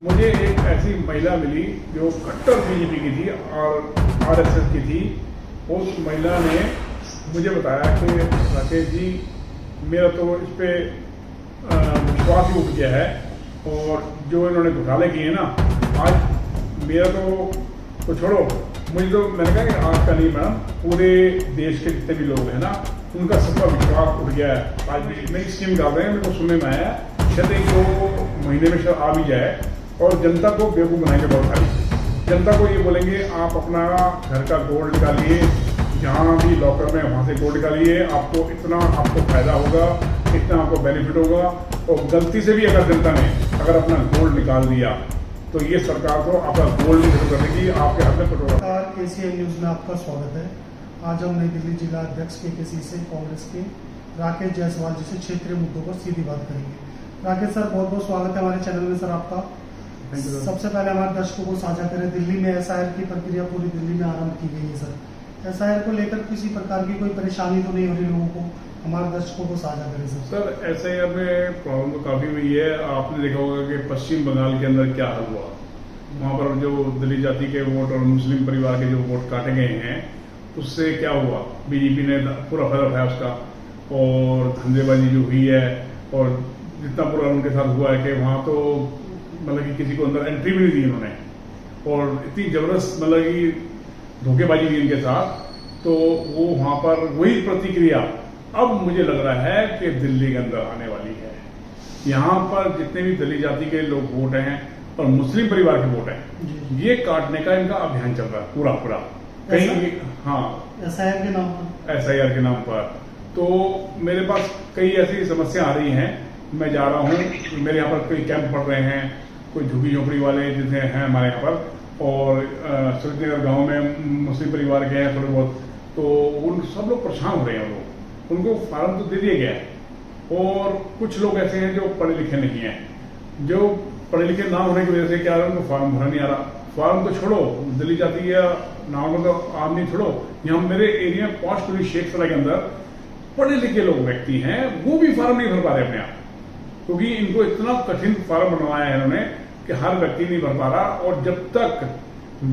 मुझे एक ऐसी महिला मिली जो कट्टर बीजेपी की थी और आरएसएस की थी। उस महिला ने मुझे बताया कि राकेश जी, मेरा तो इस पे विश्वास ही उठ गया है और जो इन्होंने घोटाले किए ना, आज मेरा तो छोड़ो, मुझे तो मैंने कहा कि आपका नहीं मैडम, पूरे देश के जितने भी लोग हैं ना, उनका सबका विश्वास उठ गया है। आज भी नई स्कीम डाल रहे हैं, मेरे को सुनने में आया, शायद 1-2 महीने में शायद आ भी जाए और जनता को बेवकूफ़ बनाएंगे बहुत सारी। जनता को ये बोलेंगे आप अपना घर का गोल्ड निकालिए, जहाँ भी लॉकर में वहाँ से गोल्ड निकालिए, आपको इतना आपको फायदा होगा, इतना आपको बेनिफिट होगा। और गलती से भी अगर जनता ने अगर अपना गोल्ड निकाल दिया तो ये सरकार को आपका गोल्ड नहीं शुरू कर देगी, आपके हाथ में कटोरा। KCN न्यूज़ में आपका स्वागत है। आज हम नई दिल्ली जिला अध्यक्ष KKC से कांग्रेस के राकेश जायसवाल जी से क्षेत्रीय मुद्दों पर सीधी बात करेंगे। राकेश सर, बहुत बहुत स्वागत है हमारे चैनल में सर आपका। सबसे पहले हमारे दर्शकों को साझा करें, दिल्ली में SIR की प्रक्रिया पूरी दिल्ली में आरंभ की गई है सर। SIR को लेकर किसी प्रकार की कोई परेशानी तो नहीं हो रही लोगों को? हमारे दर्शकों को साझा करें सर। SIR में प्रॉब्लम तो काफी हुई है। आपने देखा होगा कि पश्चिम बंगाल के अंदर क्या हाल हुआ, वहां पर जो दलित जाति के वोट और मुस्लिम परिवार के जो वोट काटे गए हैं, उससे क्या हुआ, बीजेपी ने पूरा फायदा उठाया उसका, और धंधेबाजी जो हुई है और जितना पूरा उनके साथ हुआ है कि वहां तो मतलब कि किसी को अंदर एंट्री भी नहीं दी इन्होंने, और इतनी जबरदस्त मतलब कि धोखेबाजी की इनके साथ, तो वो वहां पर वही प्रतिक्रिया अब मुझे लग रहा है कि दिल्ली के अंदर आने वाली है। यहाँ पर जितने भी दलित जाति के लोग वोट हैं और मुस्लिम परिवार के वोट हैं, ये काटने का इनका अभियान चल रहा है पूरा कहीं। हाँ, SIR के नाम पर। SIR के नाम पर तो मेरे पास कई ऐसी समस्या आ रही हैं। मैं जा रहा हूँ, मेरे यहाँ पर कई कैंप पड़ रहे हैं, कोई झुग्गी झोपड़ी वाले जितने हैं हमारे यहाँ पर, और सुरतनगर गाँव में मुस्लिम परिवार के हैं थोड़े बहुत, तो उन सब लोग परेशान हो रहे हैं। उनको फार्म तो दे दिया गया है, और कुछ लोग ऐसे हैं जो पढ़े लिखे नहीं हैं, जो पढ़े लिखे ना होने की वजह से क्या है, उनको फार्म भरना नहीं आ रहा। फार्म तो छोड़ो, दलित जाति या नॉर्मल तो आदमी छोड़ो, यहाँ मेरे एरिया में 5 पुलिस शेख सराय के अंदर पढ़े लिखे लोग व्यक्ति हैं, वो भी फार्म नहीं भर पा रहे अपने आप, क्योंकि इनको इतना कठिन फार्म बनवाया है इन्होंने कि हर व्यक्ति नहीं भर पा रहा। और जब तक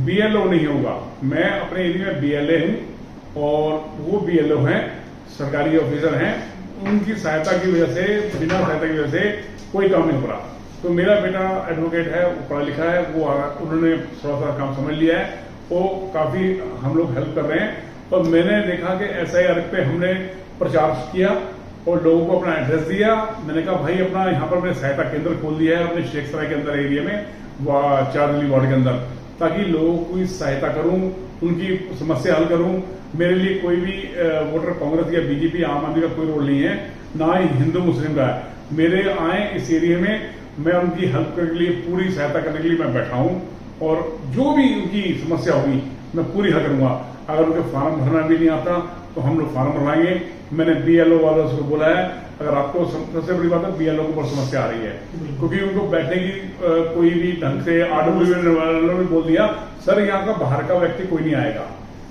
BLO नहीं होगा, मैं अपने एरिया में BLA हूँ और वो BLO हैं, सरकारी ऑफिसर हैं, उनकी सहायता की वजह से, बिना सहायता की वजह से कोई काम नहीं हो रहा। तो मेरा बेटा एडवोकेट है, वो पढ़ा लिखा है, वो उन्होंने थोड़ा सा काम समझ लिया है, वो काफी हम लोग हेल्प कर रहे हैं। और मैंने देखा कि SIR पे हमने प्रचार किया और लोगों को अपना एड्रेस दिया। मैंने कहा भाई, अपना यहाँ पर मैंने सहायता केंद्र खोल दिया है अपने शेख सराय के अंदर एरिया में, 4 दिल्ली वार्ड के अंदर, ताकि लोगों की सहायता करूं, उनकी समस्या हल करूं। मेरे लिए कोई भी वोटर कांग्रेस या बीजेपी आम आदमी का कोई रोल नहीं है, ना ही हिंदू मुस्लिम का है। मेरे आए इस एरिया में, मैं उनकी हेल्प करने के लिए, पूरी सहायता करने के लिए मैं बैठा हूं, और जो भी उनकी समस्या होगी मैं पूरी हल करूंगा। अगर उनके फार्म भरना भी नहीं आता तो हम लोग फार्म भरवाएंगे। मैंने BLO वालों से बोला है, अगर आपको सबसे बड़ी बात है BLO को बहुत समस्या आ रही है, क्योंकि उनको बैठने की कोई भी ढंग से, RW वालों ने बोल दिया सर यहाँ का बाहर का व्यक्ति कोई नहीं आएगा,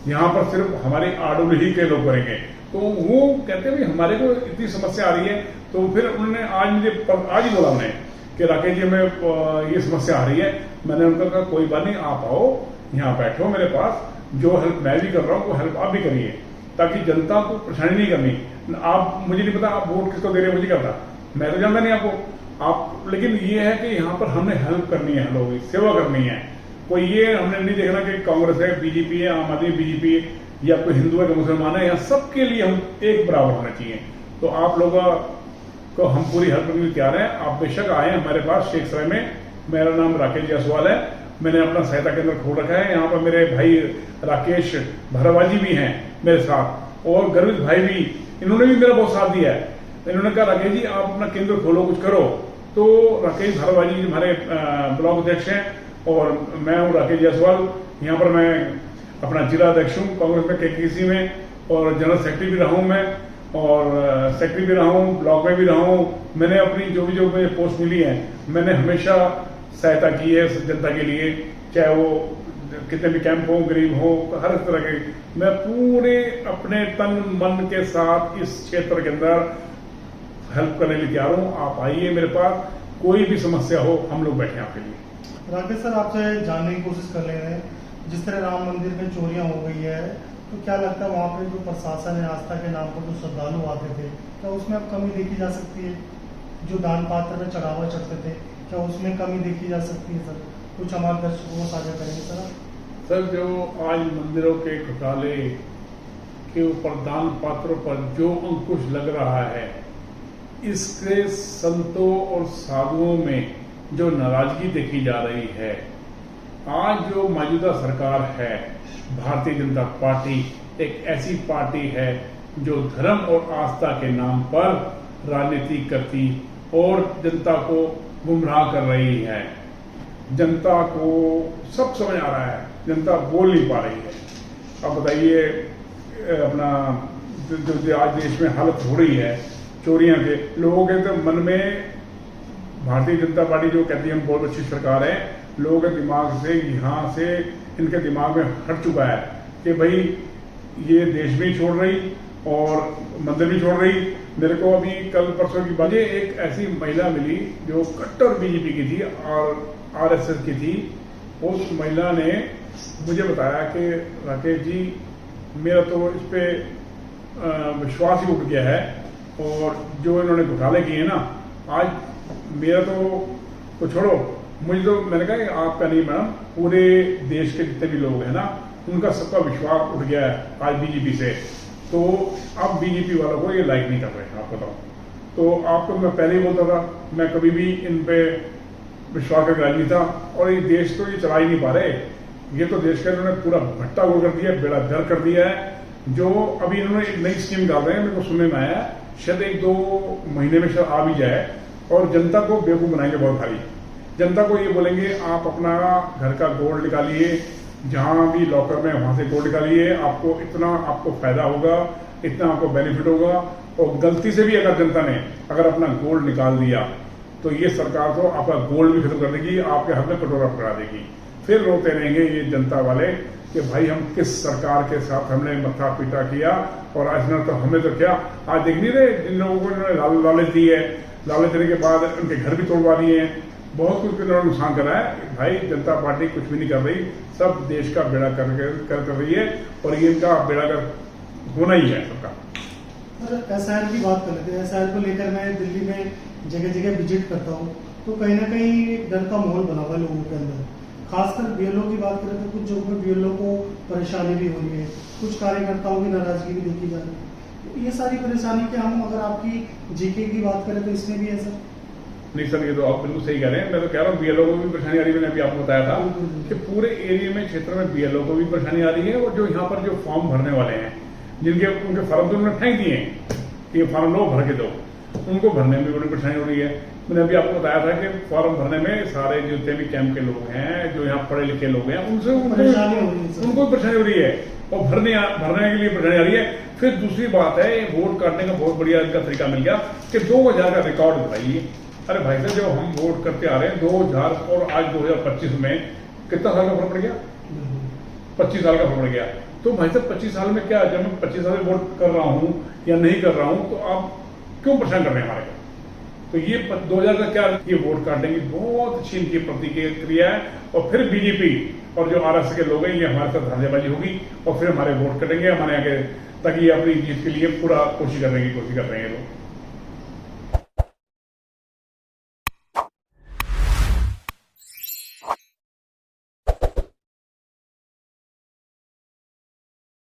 यहाँ पर सिर्फ हमारे RW ही के लोग करेंगे। तो वो कहते हैं भाई हमारे को इतनी समस्या आ रही है। तो फिर उन्होंने आज ही बोला उन्हें कि राकेश जी हमें ये समस्या आ रही है। मैंने उनका कहा कोई बात नहीं, आप आओ यहाँ बैठो मेरे पास, जो हेल्प मैं भी कर रहा हूँ वो हेल्प आप भी करिए, ताकि जनता को परेशानी नहीं करनी। आप, मुझे नहीं पता आप वोट किसको दे रहे हैं, मुझे क्या पता, मैं तो जानता नहीं आपको आप, लेकिन ये है कि यहाँ पर हमने हेल्प करनी है, लोगों की सेवा करनी है। कोई ये हमने नहीं देखना कि कांग्रेस है, BJP है, आम आदमी BJP है, या कोई हिंदू है कि मुसलमान है, यहाँ सबके लिए हम एक बराबर होना चाहिए। तो आप लोगों को हम पूरी हेल्प करने के लिए तैयार हैं। आप बेशक आए हमारे पास शेख सराय में। मेरा नाम राकेश जायसवाल है, मैंने अपना सहायता केंद्र खोल रखा है। यहाँ पर मेरे भाई राकेश भरवाजी भी हैं मेरे साथ, और गर्वित भाई भी, इन्होंने भी मेरा बहुत साथ दिया है। इन्होंने कहा राकेश जी आप अपना केंद्र खोलो, कुछ करो। तो राकेश भरवाजी हमारे ब्लॉक अध्यक्ष हैं, और मैं हूँ राकेश जायसवाल। यहाँ पर मैं अपना जिला अध्यक्ष हूँ कांग्रेस में, KKC में, और जनरल सेक्रेटरी भी रहा हूँ मैं, और सेक्रेटरी भी रहा हूँ, ब्लॉक में भी रहा हूँ। मैंने अपनी जो मुझे पोस्ट मिली है, मैंने हमेशा सहायता की है जनता के लिए, चाहे वो कितने भी कैंप हो, गरीब हो, हर तरह के। मैं पूरे अपने तन मन के साथ इस क्षेत्र के अंदर हेल्प करने के लिए तैयार हूँ। आप आइए मेरे पास, कोई भी समस्या हो हम लोग बैठे हैं आपके लिए। राकेश सर, आपसे जानने की कोशिश कर ले रहे हैं, जिस तरह राम मंदिर में चोरियां हो गई है, तो क्या लगता है वहाँ पे जो प्रशासन है, आस्था के नाम पर जो श्रद्धालु आते थे, क्या उसमें अब कमी देखी जा सकती है? जो दान पात्र में चढ़ावा चढ़ते थे, क्या उसमें कमी देखी जा सकती है? सर कुछ हमारे दर्शकों को साझा करेंगे सर। सर, जो आज मंदिरों के घोटाले के ऊपर दान पात्रों पर जो अंकुश लग रहा है, इसके संतों और साधुओं में जो नाराजगी देखी जा रही है, आज जो मौजूदा सरकार है भारतीय जनता पार्टी एक ऐसी पार्टी है जो धर्म और आस्था के नाम पर राजनीति करती और जनता को गुमराह कर रही है। जनता को सब समझ आ रहा है, जनता बोल नहीं पा रही है। अब बताइए, अपना जो आज देश में हालत हो रही है चोरियां के, लोगों के तो मन में भारतीय जनता पार्टी जो कहती है हम बहुत अच्छी सरकार है, लोगों के दिमाग से यहाँ से इनके दिमाग में हट चुका है कि भाई ये देश भी छोड़ रही और मंदिर भी छोड़ रही। मेरे को अभी कल परसों की बात, एक ऐसी महिला मिली जो कट्टर बीजेपी की थी और आरएसएस की थी। उस महिला ने मुझे बताया कि राकेश जी, मेरा तो इस पे विश्वास ही उठ गया है और जो इन्होंने घोटाले किए ना, आज मेरा तो छोड़ो, मुझे तो, मैंने कहा कि आपका नहीं मैडम, पूरे देश के जितने भी लोग हैं ना, उनका सबका विश्वास उठ गया है आज बीजेपी से। तो अब बीजेपी वालों को ये लाइक नहीं कर रहे हैं, आप बताओ। तो आपको मैं पहले ही बोलता था, मैं कभी भी इन पे विश्वास का राजी था और ये देश तो ये चला ही नहीं पा रहे। ये तो देश का इन्होंने पूरा भट्टा गोल कर दिया, बेड़ा गर्क कर दिया है। जो अभी इन्होंने एक नई स्कीम डाल रहे हैं, मेरे को सुनने में आया, शायद 1-2 महीने में शायद आ भी जाए, और जनता को बेवकूफ बनाएंगे बहुत सारी। जनता को ये बोलेंगे आप अपना घर का गोल्ड निकालिए, जहां भी लॉकर में वहां से गोल्ड निकालिए, आपको इतना आपको फायदा होगा, इतना आपको बेनिफिट होगा। और गलती से भी अगर जनता ने अगर अपना गोल्ड निकाल दिया तो ये सरकार तो आपका गोल्ड भी खत्म कर देगी, आपके हाथ में कटोरा पकड़ा देगी। फिर रोते रहेंगे ये जनता वाले कि भाई हम किस सरकार के साथ हमने मत्था पीटा किया, और आज ना तो हमें तो क्या, आज देख नहीं रहे इन लोगों को इन्होंने लालच दी है, लालच देने के बाद उनके घर भी तोड़वा दिए हैं, बहुत कुछ इन्होंने नुकसान करा है। भाई जनता पार्टी कुछ भी नहीं कर रही, सब देश का बेड़ा कर रही है, और ये इनका बेड़ा कर होना ही है सबका। एसआईआर की बात कर लेते हैं। एसआईआर को लेकर मैं दिल्ली में जगह जगह विजिट करता हूँ, तो कहीं ना कहीं डर का माहौल बना हुआ है लोगों के अंदर। खासकर बीएलओ की बात करें तो कुछ जगहों पर बीएलओ को परेशानी भी हो रही है, कुछ कार्यकर्ताओं की नाराजगी भी देखी जा रही है। ये सारी परेशानी के हम अगर आपकी जीके की बात करें तो इसमें भी है सर? नहीं सर, ये तो आप बिल्कुल सही कह रहे हैं। मैं तो कह रहा हूँ बीएलओ को भी परेशानी आ रही है। मैंने अभी आपको बताया था कि पूरे एरिया में, क्षेत्र में बीएलओ को भी परेशानी आ रही है, और जो यहाँ पर जो फॉर्म भरने वाले हैं, जिनके उनके फॉर्म तो उन्होंने फेंक दिए हैं कि ये फॉर्म लो भर के दो, उनको भरने में बड़ी परेशानी हो रही है। मैंने अभी आपको बताया था कि फॉर्म भरने में सारे जितने भी कैंप के लोग हैं, जो यहाँ पढ़े लिखे लोग हैं, उनको परेशानी हो रही है, और भरने के लिए परेशानी आ रही है। फिर दूसरी बात है, वोट काटने का बहुत बढ़िया इनका तरीका मिल गया कि 2000 का रिकॉर्ड बताइए। अरे भाई साहब, जब हम वोट करते आ रहे हैं 2000 और आज 2025 में कितना साल का फर्क पड़ गया? 25 साल का फर्क पड़ गया। तो भाई साहब 25 साल में क्या, जब मैं 25 साल में वोट कर रहा हूं या नहीं कर रहा हूं, तो आप क्यों परेशान कर रहे हैं हमारे को? तो ये 2000 का क्या, ये वोट काटने की बहुत अच्छी इनकी प्रतिक्रिया है। और फिर बीजेपी और जो आरएसएस के लोग हैं, ये हमारे साथ धांधेबाजी होगी और फिर हमारे वोट कटेंगे हमारे आगे, ताकि ये अपनी जीत के लिए पूरा कोशिश करने की कोशिश कर रहे हैं लोग।